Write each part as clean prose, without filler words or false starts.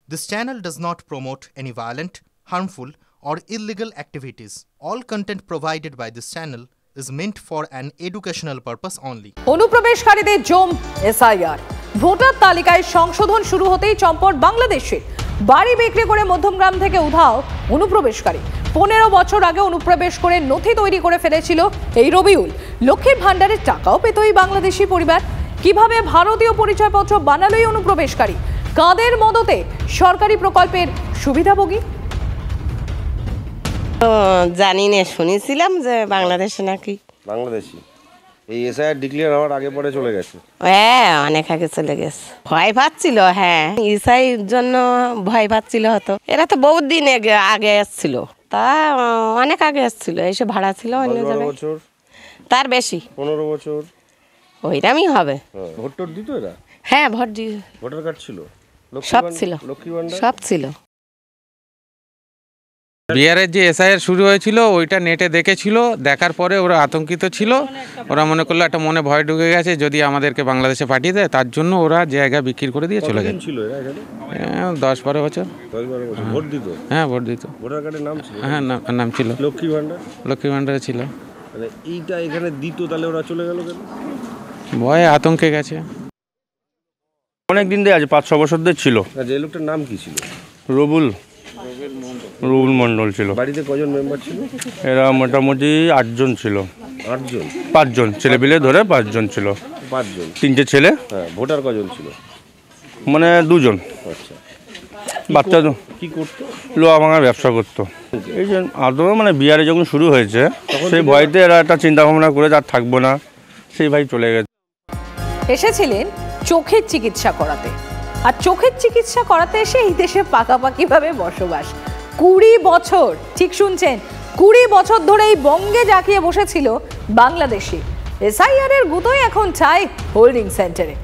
This channel does not promote any violent, harmful, or illegal activities. All content provided by this channel is meant for an educational purpose only. অনুপ্রবেশকারীদের জম SIR voter তালিকায় সংশোধন শুরু হতেই চম্পট বাংলাদেশে বাড়ি বিক্রি করে মধ্যমগ্রাম থেকে উধাও অনুপ্রবেশকারী 15 বছর আগে অনুপ্রবেশ করে নথি তৈরি করে ফেলেছিল এই রবিউল লক্ষ্মীর ভান্ডারের টাকাও পেত এই বাংলাদেশি পরিবার কিভাবে ভারতীয় পরিচয়পত্র বানালো এই অনুপ্রবেশকারী কাদের মদতে সরকারি প্রকল্পের সুবিধাভোগী জানি না শুনেছিলাম যে বাংলাদেশে নাকি বাংলাদেশি এই এসআইআর ডিক্লেয়ার হওয়ার আগে পরে চলে গেছে হ্যাঁ অনেক আগে চলে গেছে ভয় পাচ্ছিল হ্যাঁ এসআইর জন্য ভয় পাচ্ছিল হতো এরা তো বহুত দিন আগে এসেছিল তা অনেক আগে এসেছিল এসে ভাড়া ছিল অন্য জায়গায় বছর তার বেশি 15 বছর ওইরকমই হবে ভোট টোট দিত এরা হ্যাঁ ভোট দিয়ে ভোটার কার্ড ছিল সব ছিল লক্ষ্মী ভান্ডার সব ছিল বিহারের যে এসআইআর শুরু হয়েছিল ওইটা নেটে দেখেছিল দেখার পরে ওরা আতঙ্কিত ছিল ওরা মনে করলো একটা মনে ভয় ঢুকে গেছে যদি আমাদেরকে বাংলাদেশে পাঠিয়ে দেয় তার জন্য ওরা জায়গা বিক্রি করে দিয়ে চলে গেছে ছিল এরা এখানে 10-12 বছর 10-12 বছর ভোট দিত হ্যাঁ ভোট দিত ভোটার কার্ডের নাম ছিল হ্যাঁ নাম ছিল লক্ষ্মী ভান্ডার ছিল মানে এইটা এখানে দিত তাহলে ওরা চলে গেল কেন ভয়ে আতঙ্কে গেছে অনেক দিন দিয়ে আছে 5-6 বছর ধরে ছিল যে লোকটার নাম কি ছিল রবুল মণ্ডল ছিল বাড়িতে কজন মেম্বার ছিল এরা মোটামুটি 8 জন ছিল 5 জন ছেলে পিলে ধরে 5 জন ছিল 5 জন 3টে ছেলে হ্যাঁ ভোটার কজন ছিল মানে 2 জন আচ্ছা বাচ্চা কি করতো লোহা ভাঙার ব্যবসা করতো এই যে আদৌ মানে বিহারে যখন শুরু হয়েছে সেই ভয়তে এরা একটা চিন্তা ভাবনা করে আর থাকবো না সেই ভাই চলে গেছে এসেছিলেন চোখের চিকিৎসা করাতে আর চোখের চিকিৎসা করাতে এসে এই দেশে পাকাপাকিভাবে বসবাস 20 বছর ঠিক শুনছেন 20 বছর ধরে এই বঙ্গে জাকিয়ে বসেছিল বাংলাদেশি এসআইআর এর গুতোয় এখন চাই হোল্ডিং সেন্টারে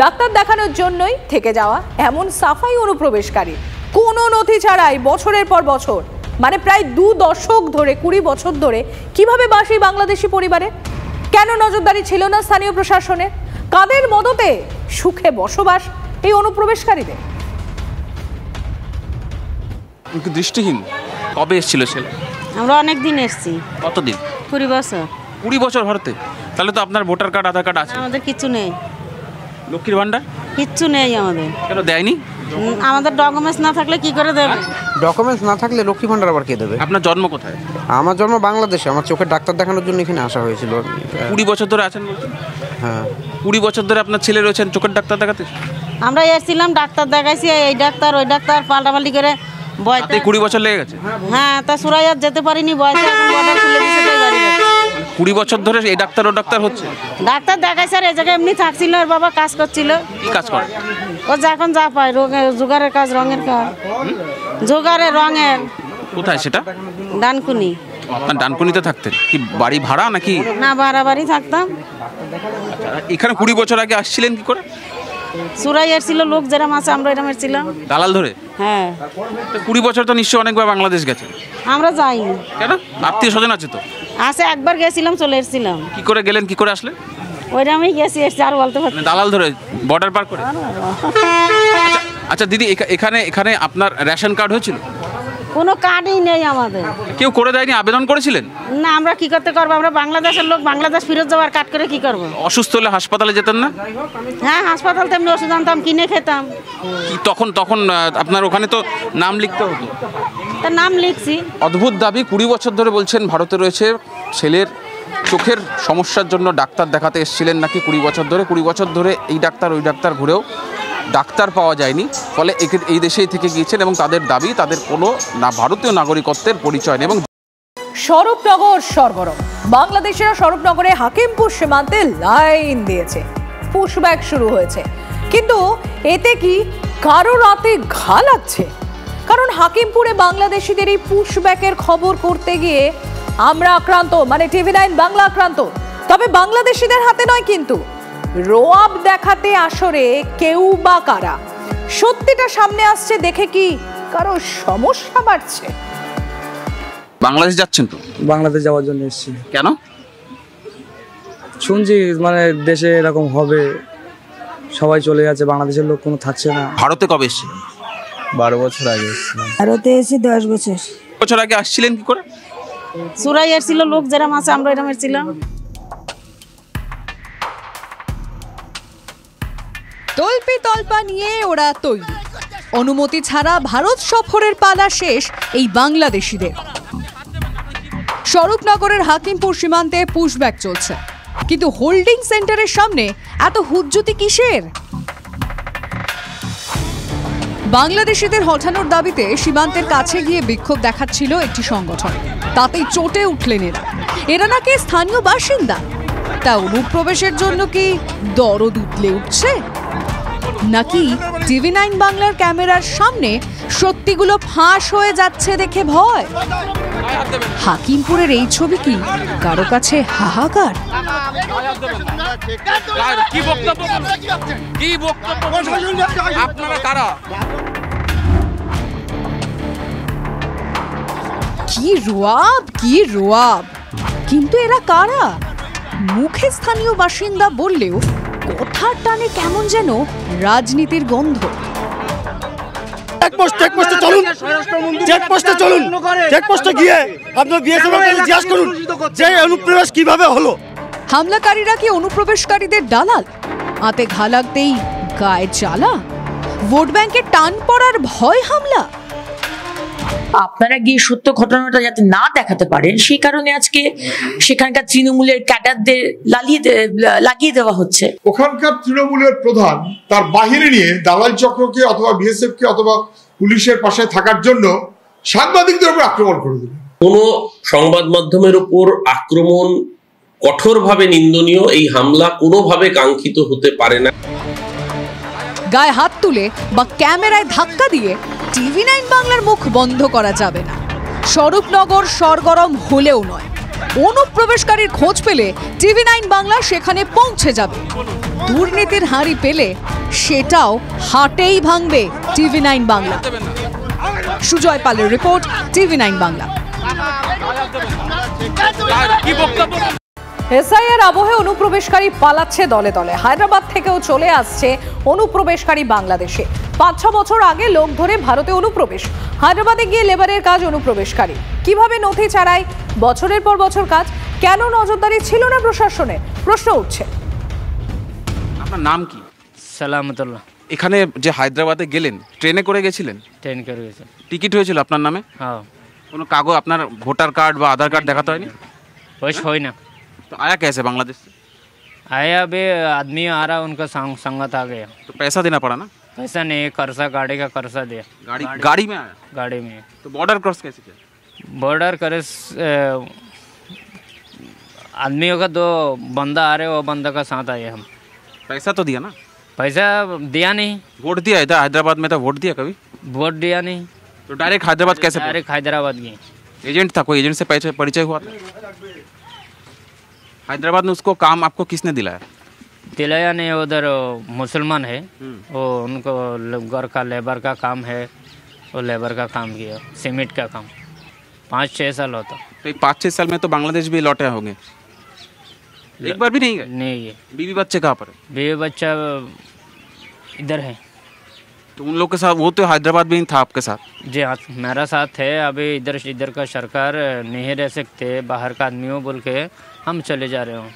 ডাক্তার দেখানোর জন্যই থেকে যাওয়া এমন সাফাই অনুপ্রবেশকারী কোনো নথি ছাড়াই বছরের পর বছর মানে প্রায় 2 দশক ধরে 20 বছর ধরে কিভাবে বাসী বাংলাদেশি পরিবারে কেন নজরদারি ছিল না স্থানীয় প্রশাসনের কাদের মদতে সুখে বসবাস এই অনুপ্রবেশকারীদের দৃষ্টিহীন কবে এসেছিল ছেলে আমরা অনেক দিন এসেছি কতদিন 20 বছর 20 বছর ভারতে তাহলে তো আপনার ভোটার কার্ড আধার কার্ড আছে আমাদের কিছু নেই লক্ষ্মীর ভান্ডার কিচ্ছু নেই আমাদের কেন দেয়নি আমাদের ডকুমেন্টস না থাকলে কি করে দেবে ডকুমেন্টস না থাকলে লক্ষ্মী ভান্ডার আবার কে দেবে আপনার জন্ম কোথায় আমার জন্ম বাংলাদেশে আমার চোখের ডাক্তার দেখানোর জন্য এখানে আসা হয়েছিল 20 বছর ধরে আছেন বলছেন হ্যাঁ 20 বছর ধরে আপনার ছেলে রয়েছেন চোখের ডাক্তার দেখাতে আমরা এসেছিলাম ডাক্তার দেখাইছি এই ডাক্তার ওই ডাক্তার পাল্টাপাল্টি করে বয়তে 20 বছর লেগে গেছে হ্যাঁ তা সুরাইয়ার যেতে পারিনি বয়সে এখন বর্ডার খুলে দিয়েছে তাই বাড়ি যাচ্ছে 20 বছর ধরে এই ডাক্তার ও ডাক্তার হচ্ছে ডাক্তার দেখাইছে আর এই জায়গায় এমনি থাকছিল ওর বাবা কাজ করছিল কি কাজ করে ও যখন যা পায় জোগাড়ের কাজ রঙের কাজ জোগাড়ের রঙের কোথায় সেটা ডানকুনি আপনার ডানকুনিতে থাকতেন কি বাড়ি ভাড়া নাকি না বাড়ি থাকতাম এখানে 20 বছর আগে আসছিলেন কি করে সুরাইয়ার ছিল লোক যেরকম আছে আমরা এরকম ছিলাম দালাল ধরে হ্যাঁ 20 বছর তো নিশ্চয়ই অনেকবার বাংলাদেশ গেছে আমরা যাইনি কেন আত্মীয় স্বজন আছে তো আছে একবার গেছিলাম চলে এসেছিলাম কি করে গেলেন কি করে আসলেন ওইরকমই গেছি এসে আর বলতে পারছি দালাল ধরে বর্ডার পার করে আচ্ছা দিদি এখানে আপনার রেশন কার্ড হয়েছিল কোনো কার্ডই নেই আমাদের কেউ করে দেয়নি আবেদন করেছিলেন না আমরা কি করতে পারবো আমরা বাংলাদেশের লোক বাংলাদেশ ফিরত যাওয়ার কার্ড করে কি করবো অসুস্থ হলে হাসপাতালে যেতেন না হ্যাঁ হাসপাতাল তেমনি ওষুধ আনতাম কিনে খেতাম কি তখন আপনার ওখানে তো নাম লিখতে হতো তার নাম লিখছি অদ্ভুত দাবি 20 বছর ধরে বলছেন ভারতে রয়েছে ছেলের চোখের সমস্যার জন্য ডাক্তার দেখাতে এসেছিলেন নাকি 20 বছর ধরে এই ডাক্তার ওই ডাক্তার ঘুরেও ডাক্তার পাওয়া যায়নি ফলে এই দেশেই থেকে গিয়েছেন এবং তাদের দাবি তাদের কোনো ভারতীয় নাগরিকত্বের পরিচয় নেই এবং স্বরূপনগর সরগরম বাংলাদেশের স্বরূপনগরে হাকিমপুর সীমান্তে লাইন দিয়েছে পুশব্যাক শুরু হয়েছে কিন্তু এতে কি কারো রাতে ঘা লাগছে কারণ হাকিমপুরে বাংলাদেশিদের এই পুশব্যাকের খবর করতে গিয়ে আমরা আক্রান্ত মানে টিভি 9 বাংলা আক্রান্ত তবে বাংলাদেশিদের হাতে নয় কিন্তু রোয়াব দেখাতে আসরে কেউ বা কারা সত্যিটা সামনে আসছে দেখে কি কারো সমস্যা বাড়ছে বাংলাদেশ যাচ্ছেন তো বাংলাদেশ যাওয়ার জন্য এসেছি কেন শুনছি মানে দেশে এরকম হবে সবাই চলে যাচ্ছে বাংলাদেশের লোক কোনো থাকছে না ভারতে কবে এসেছিলেন 12 বছর আগে এসেছিলাম। ভারতে এসে 10 বছর। বছর আগে আসছিলেন কি করে? চুরাই এসেছিল লোক যেরকম আছে আমরা এরকম এসেছিলাম। তল্পি তল্পা নিয়ে ওরা তৈরি। অনুমতি ছাড়া ভারত সফরের পালা শেষ এই বাংলাদেশিদের। স্বরূপনগরের হাকিমপুর সীমান্তে পুশব্যাক চলছে, কিন্তু হোল্ডিং সেন্টারের সামনে এত হুজ্জুতি কিসের? বাংলাদেশিদের হঠানোর দাবিতে সীমান্তের কাছে গিয়ে বিক্ষোভ দেখাচ্ছিল একটি সংগঠন। তাতেই চটে উঠলেন এরা নাকি স্থানীয় বাসিন্দা। তা অনুপ্রবেশের জন্য কি দরদ উতলে উঠছে, নাকি টিভি9 বাংলার ক্যামেরার সামনে সত্যিগুলো ফাঁস হয়ে যাচ্ছে দেখে ভয়? হাকিমপুরের এই ছবি কি কারো কাছে হাহাকার? কি রোয়াব, কি রোয়াব! কিন্তু এরা কারা? মুখে স্থানীয় বাসিন্দা বললেও কথার টানে কেমন যেন রাজনীতির গন্ধ। চেকপোস্টে চলুন, চেকপোস্টে গিয়ে আপনার বিএসএফকে জিজ্ঞাসা করুন যে অনুপ্রবেশ কিভাবে হলো। হামলাকারীরা কি অনুপ্রবেশকারীদের দালাল? হাতে ঘা লাগতেই গায়ে জ্বালা? ভোট ব্যাংকে টান পড়ার ভয় হামলা? আপনারা গিয়ে সত্য ঘটনাটা যাতে না দেখাতে পারেন সেই কারণে আজকে সেখানকার তৃণমূলের ক্যাডারদের লাগিয়ে দেওয়া হচ্ছে। ওখানকার তৃণমূলের প্রধান তার বাহিনী নিয়ে দালাল চক্রকে অথবা বিএসএফ কে অথবা পুলিশের পাশে থাকার জন্য সাংবাদিকদের উপর আক্রমণ করে দিল। কোন সংবাদ মাধ্যমের উপর আক্রমণ কঠোরভাবে নিন্দনীয়। এই হামলা কোনোভাবে কাঙ্ক্ষিত হতে পারে না। গায়ে হাত তুলে বা ক্যামেরায় ধাক্কা দিয়ে টিভি9 বাংলার মুখ বন্ধ করা যাবে না। স্বরূপনগর সরগরম হলেও নয়। অনুপ্রবেশকারীর খোঁজ পেলে টিভি9 বাংলা সেখানে পৌঁছে যাবে। দুর্নীতির হাঁড়ি পেলে সেটাও হাটেই ভাঙবে টিভি9 বাংলা। সুজয় পালের রিপোর্ট, টিভি9 বাংলা। এসআইআর আবহে অনুপ্রবেশকারী পালাচ্ছে দলে দলে। হায়দ্রাবাদ থেকেও চলে আসছে অনুপ্রবেশকারী বাংলাদেশে। 5-6 বছর আগে লোক ধরে ভারতে অনুপ্রবেশ, হায়দ্রাবাদে গিয়ে লেবারের কাজ অনুপ্রবেশকারী। কিভাবে নথি ছাড়াই বছরের পর বছর কাজ, কেন নজরদারি ছিল না প্রশাসনের? প্রশ্ন উঠছে। আপনার নাম কি? সালামতুল্লাহ। এখানে যে হায়দ্রাবাদে গেলেন ট্রেনে করে গেছিলেন? ট্রেন করে গেছে। টিকিট হয়েছিল আপনার নামে? হ্যাঁ। কোনো কাগজ, আপনার ভোটার কার্ড বা আধার কার্ড দেখাতে হয়নি? वैसे हो ही ना। तो आया कैसे बांग्लादेश से? आया अभी आदमी आ रहा, उनका संगत आ गया। तो पैसा देना पड़ा ना? पैसा नहीं, कर्जा, गाड़ी का कर्जा दिया। गाड़ी में आया? गाड़ी में। तो बॉर्डर क्रॉस कैसे किया? बॉर्डर करे आदमियों का 2 बंदा आ रहे, वो बंदा का साथ आए हम। पैसा तो दिया ना? पैसा दिया नहीं। वोट दिया इधर हैदराबाद में? तो वोट दिया कभी? वोट दिया नहीं। तो डायरेक्ट हैदराबाद कैसे? डायरेक्ट हैदराबाद गए। एजेंट था कोई? एजेंट से परिचय हुआ था? हैदराबाद में उसको काम आपको किसने दिलाया? दिलाया नहीं, उधर मुसलमान है, वो उनको घर का लेबर का काम है, वो लेबर का काम किया, सीमेंट का काम। 5-6 साल होता। तो 5-6 साल में तो बांग्लादेश भी लौटे होंगे? एक बार भी नहीं गए? नहीं गए। बीवी बच्चे कहाँ पर? बीवी बच्चा इधर है। तो उन लोग के साथ वो तो हैदराबाद में ही था आपके साथ? जी हाँ, मेरा साथ है। अभी इधर का सरकार नहीं रह सकते, बाहर का आदमी हो बोल के हम चले जा रहे हो।